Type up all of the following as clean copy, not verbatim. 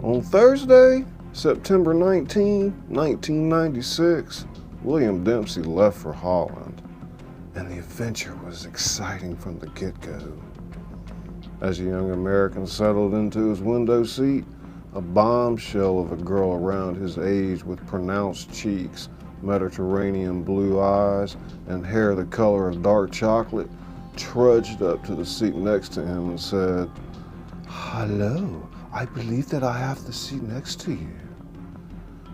On Thursday, September 19, 1996, William Dempsey left for Holland, and the adventure was exciting from the get-go. As the young American settled into his window seat, a bombshell of a girl around his age with pronounced cheeks, Mediterranean blue eyes, and hair the color of dark chocolate trudged up to the seat next to him and said, "Hello, I believe that I have the seat next to you."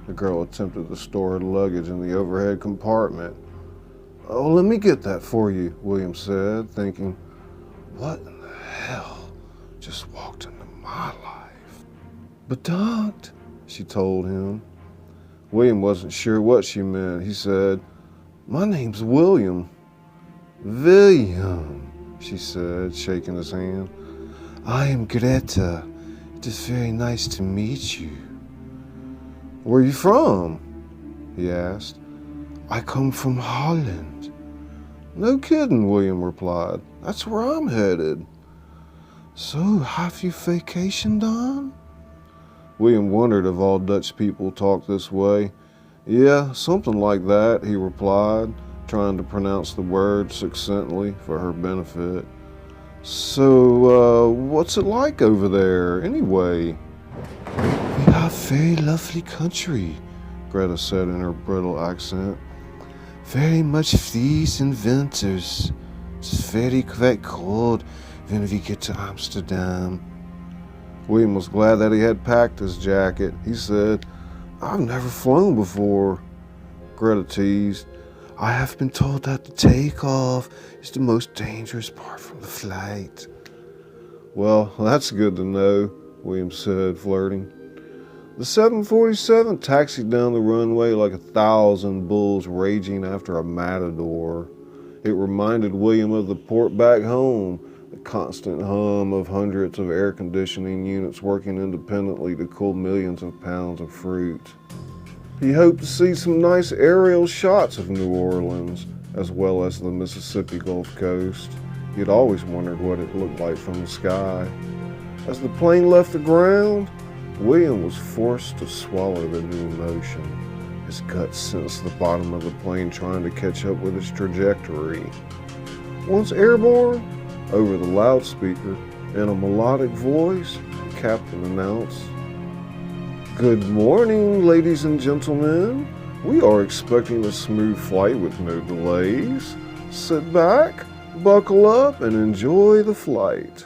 The girl attempted to store her luggage in the overhead compartment. "Oh, let me get that for you," William said, thinking, what in the hell just walked into my life? "But don't," she told him. William wasn't sure what she meant. He said, "My name's William." "William," she said, shaking his hand. "I am Greta. It is very nice to meet you." "Where are you from?" he asked. "I come from Holland." "No kidding," William replied. "That's where I'm headed." "So, have you vacationed on?" William wondered if all Dutch people talked this way. "Yeah, something like that," he replied, trying to pronounce the word succinctly for her benefit. "So, what's it like over there, anyway?" "We have very lovely country," Greta said in her brittle accent. "Very much freeze in winters. It's very quite cold when we get to Amsterdam." William was glad that he had packed his jacket. He said, "I've never flown before." Greta teased, "I have been told that the takeoff is the most dangerous part from the flight." "Well, that's good to know," William said, flirting. The 747 taxied down the runway like 1,000 bulls raging after a matador. It reminded William of the port back home, the constant hum of hundreds of air conditioning units working independently to cool millions of pounds of fruit. He hoped to see some nice aerial shots of New Orleans, as well as the Mississippi Gulf Coast. He had always wondered what it looked like from the sky. As the plane left the ground, William was forced to swallow the new emotion. His gut sensed the bottom of the plane trying to catch up with its trajectory. Once airborne, over the loudspeaker, in a melodic voice, the captain announced, "Good morning, ladies and gentlemen. We are expecting a smooth flight with no delays. Sit back, buckle up, and enjoy the flight."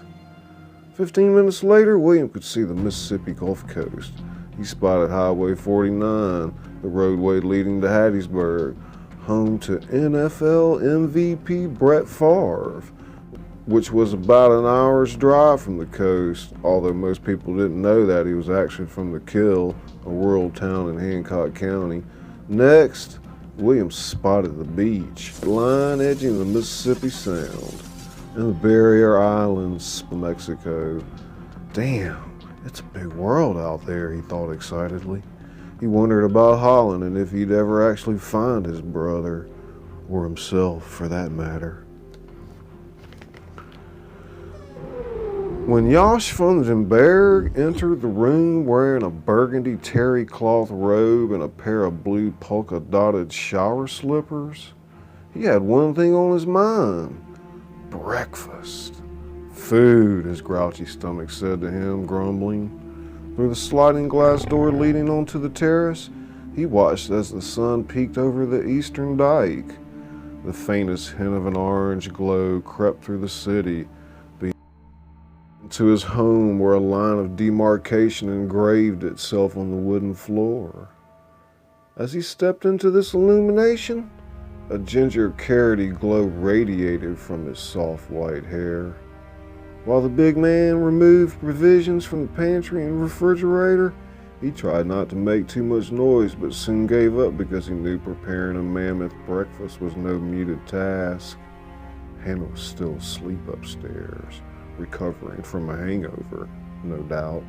15 minutes later, William could see the Mississippi Gulf Coast. He spotted Highway 49, the roadway leading to Hattiesburg, home to NFL MVP Brett Favre, which was about an hour's drive from the coast, although most people didn't know that he was actually from the Kill, a rural town in Hancock County. Next, William spotted the beach, line edging the Mississippi Sound, and the Barrier Islands, Mexico. Damn, it's a big world out there, he thought excitedly. He wondered about Holland and if he'd ever actually find his brother, or himself for that matter. When Josh van den Berg entered the room wearing a burgundy terry cloth robe and a pair of blue polka-dotted shower slippers, he had one thing on his mind: breakfast. "Food," his grouchy stomach said to him, grumbling. Through the sliding glass door leading onto the terrace, he watched as the sun peeked over the eastern dike. The faintest hint of an orange glow crept through the city, to his home where a line of demarcation engraved itself on the wooden floor. As he stepped into this illumination, a ginger carroty glow radiated from his soft white hair. While the big man removed provisions from the pantry and refrigerator, he tried not to make too much noise, but soon gave up because he knew preparing a mammoth breakfast was no muted task. Hannah was still asleep upstairs, recovering from a hangover, no doubt.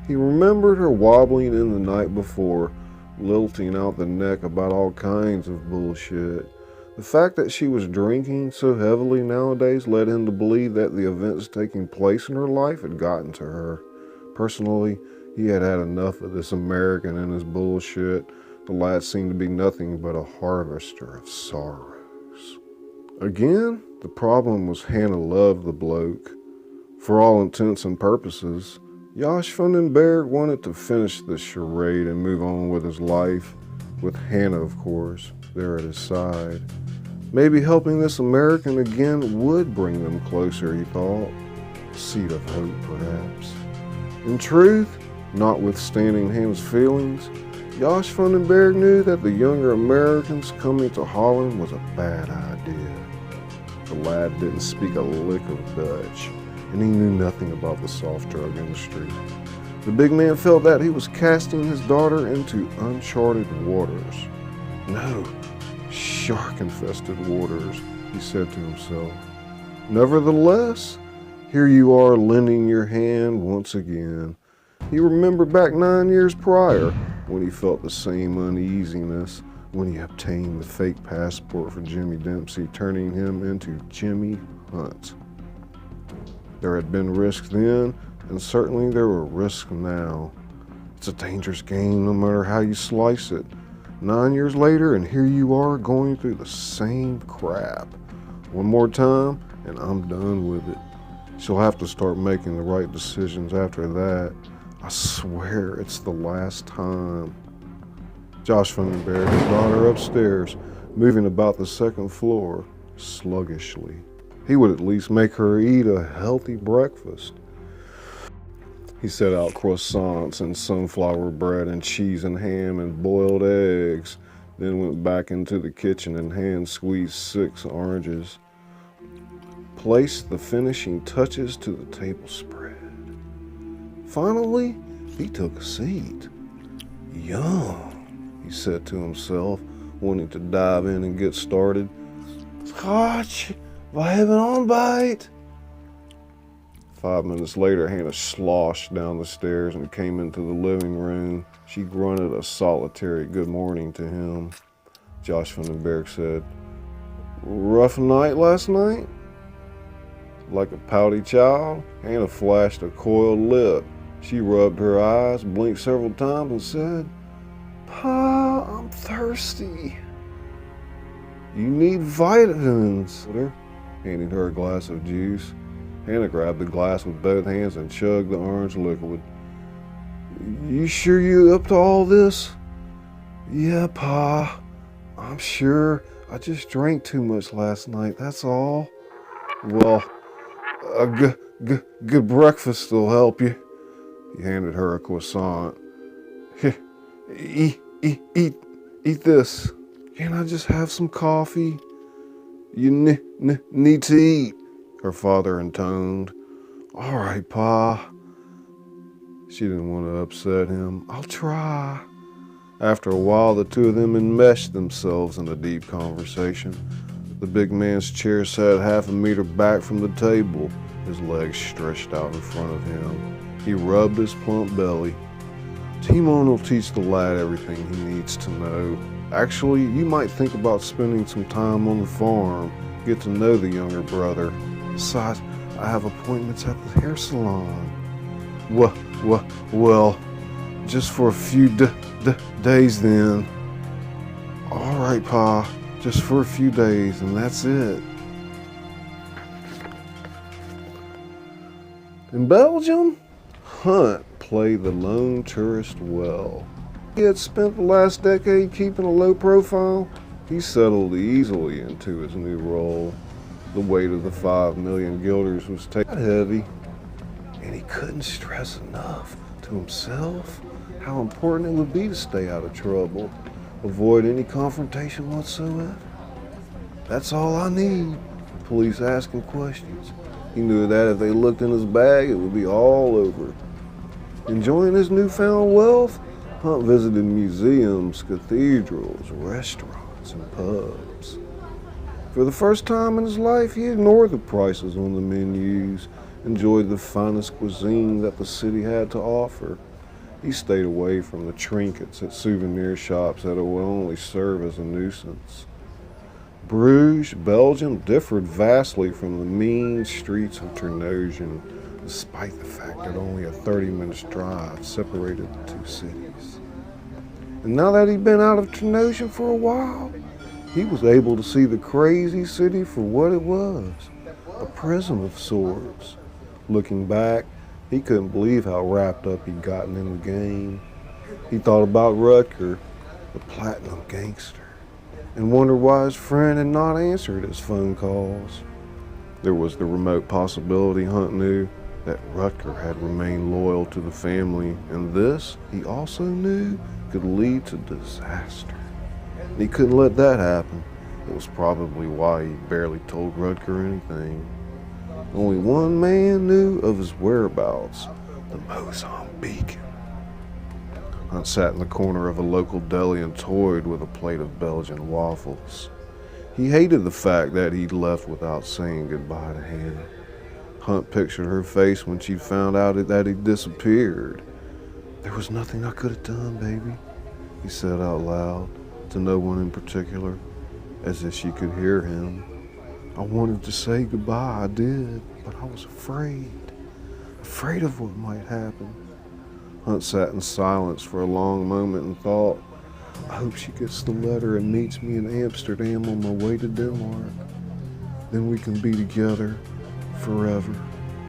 He remembered her wobbling in the night before, lilting out the neck about all kinds of bullshit. The fact that she was drinking so heavily nowadays led him to believe that the events taking place in her life had gotten to her. Personally, He had had enough of this American and his bullshit. The lad seemed to be nothing but a harvester of sorrows. Again, the problem was Hannah loved the bloke. For all intents and purposes, Josh van den Berg wanted to finish this charade and move on with his life, with Hannah, of course, there at his side. Maybe helping this American again would bring them closer, he thought. A seed of hope, perhaps. In truth, notwithstanding Hannah's feelings, Josh van den Berg knew that the younger Americans coming to Holland was a bad idea. The lad didn't speak a lick of Dutch, and he knew nothing about the soft drug industry. The big man felt that he was casting his daughter into uncharted waters. No, shark-infested waters, he said to himself. Nevertheless, here you are lending your hand once again. He remembered back 9 years prior when he felt the same uneasiness when he obtained the fake passport for Jimmy Dempsey, turning him into Jimmy Hunt. There had been risks then, and certainly there were risks now. It's a dangerous game no matter how you slice it. 9 years later, and here you are going through the same crap. One more time, and I'm done with it. She'll have to start making the right decisions after that. I swear it's the last time. Josh van den Berg brought her upstairs, moving about the second floor sluggishly. He would at least make her eat a healthy breakfast. He set out croissants and sunflower bread and cheese and ham and boiled eggs, then went back into the kitchen and hand-squeezed 6 oranges. Placed the finishing touches to the table spread. Finally, he took a seat. Yum, he said to himself, wanting to dive in and get started. Scotch, we have an ontbijt. 5 minutes later, Hannah sloshed down the stairs and came into the living room. She grunted a solitary good morning to him. Josh van den Berg said, "Rough night last night?" Like a pouty child, Hannah flashed a coiled lip. She rubbed her eyes, blinked several times, and said, "Pa, I'm thirsty." "You need vitamins," handing her a glass of juice. Hannah grabbed the glass with both hands and chugged the orange liquid. "You sure you up to all this?" "Yeah, Pa, I'm sure. I just drank too much last night, that's all." "Well, a good breakfast will help you." He handed her a croissant. "Here, eat this." "Can't I just have some coffee?" "You need to eat," her father intoned. "All right, Pa." She didn't want to upset him. "I'll try." After a while, the two of them enmeshed themselves in a deep conversation. The big man's chair sat half a meter back from the table, his legs stretched out in front of him. He rubbed his plump belly. "Timon will teach the lad everything he needs to know. Actually, you might think about spending some time on the farm, get to know the younger brother. Besides, I have appointments at the hair salon." Well, just for a few days then." "All right, Pa, just for a few days, and that's it." In Belgium, Hunt played the lone tourist well. He had spent the last decade keeping a low profile. He settled easily into his new role. The weight of the 5 million guilders was taken heavy, and he couldn't stress enough to himself how important it would be to stay out of trouble, avoid any confrontation whatsoever. "That's all I need," police asking questions. He knew that if they looked in his bag, it would be all over. Enjoying his newfound wealth, Hunt visited museums, cathedrals, restaurants, and pubs. For the first time in his life, he ignored the prices on the menus, enjoyed the finest cuisine that the city had to offer. He stayed away from the trinkets at souvenir shops that would only serve as a nuisance. Bruges, Belgium, differed vastly from the mean streets of Terneuzen. despite the fact that only a 30-minute drive separated the two cities. And now that he'd been out of Trinotion for a while, he was able to see the crazy city for what it was, a prison of sorts. Looking back, he couldn't believe how wrapped up he'd gotten in the game. He thought about Rutger, the platinum gangster, and wondered why his friend had not answered his phone calls. There was the remote possibility Hunt knew that Rutger had remained loyal to the family, and this, he also knew, could lead to disaster. He couldn't let that happen. It was probably why he barely told Rutger anything. Only one man knew of his whereabouts, the Mozambican. Hunt sat in the corner of a local deli and toyed with a plate of Belgian waffles. He hated the fact that he'd left without saying goodbye to Hannah. Hunt pictured her face when she found out that he'd disappeared. "There was nothing I could have done, baby," he said out loud, to no one in particular, as if she could hear him. "I wanted to say goodbye, I did, but I was afraid of what might happen." Hunt sat in silence for a long moment and thought, "I hope she gets the letter and meets me in Amsterdam on my way to Denmark. Then we can be together forever."